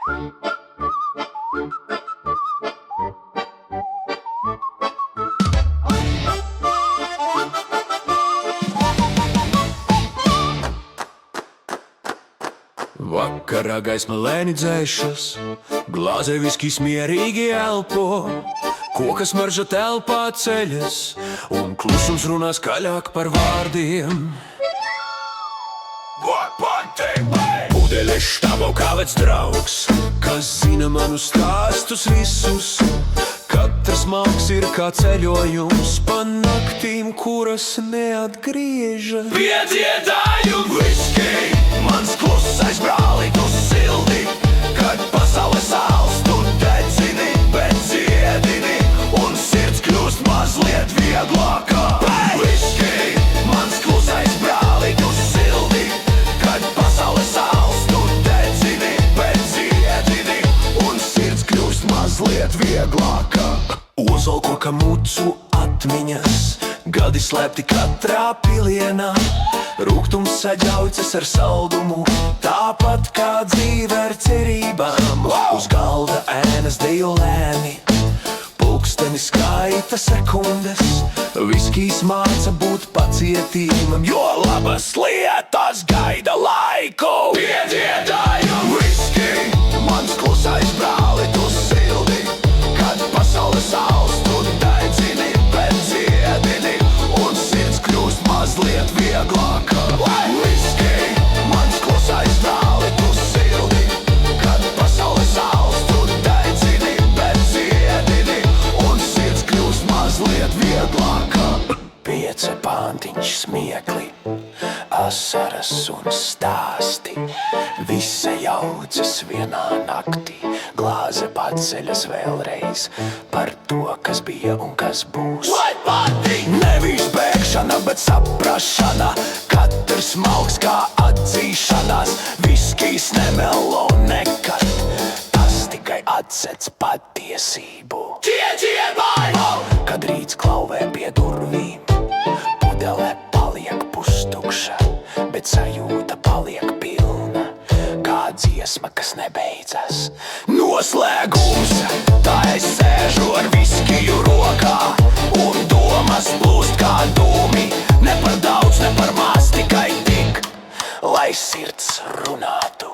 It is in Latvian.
Vakarā gaisma lēni dzēšas, glāzē viskijs mierīgi elpo, koka smarža telpā ceļas, un klusums runā skaļāk par vārdiem. Pudeļa štāvo kā vec draugs, kas zina manu stāstus visus. Katrs malks ir kā ceļojums pa naktīm, kuras neatgriežas. Piedziedājumi viskij, mans klusais brāli, tu sildi, kad pasaule sāls, tu dedzini, bet dziedini, un sirds kļūst mazliet vieglākā. Viskij, mans klusais brāli, tu sildi, kad pasaule sāls, tu dedzini, bet dziedini, un sirds kļūst mazliet vieglākā. Ozolkoka mucu atmiņas, gadi slēpti katrā pilienā. Rūgtums saģaucis ar saldumu, tāpat kā dzīve ar cerībām. Uz galda ēnas dejo lēni, pulksteni skaita sekundes. Viskijs māca būt pacietīgam, jo labas lietas gaida laiku. Piedziedājumi viskij, mans klusais brāli, tu sildi, kad pasaule sāls, tu dedzini, bet dziedini, un sirds kļūst mazliet vieglāka. Viskij, mans klusais brāli, tu sildi, kad pasaule sāls, tu dedzini, bet dziedini, un sirds kļūst mazliet vieglāka. 5 pantiņš smiekli, asaras un stāsti, visa jaucas vienā naktī. Glāze paceļas vēlreiz par to, kas bija un kas būs. Nevis bēgšana, bet saprašana, katrs malks kā atzīšanās. Viskijs nemelo nekad, tas tikai atsedz patiesību. Kad rīts klauvē pie durvīm, pudelē paliek pustukša, bet sajūta paliek pilna, kā dziesma, kas nebeidzas. Noslēgums, tā es sēžu ar viskiju rokā, un domas plūst kā dūmi. Ne par daudz, ne par maz, tikai tik, lai sirds runātu.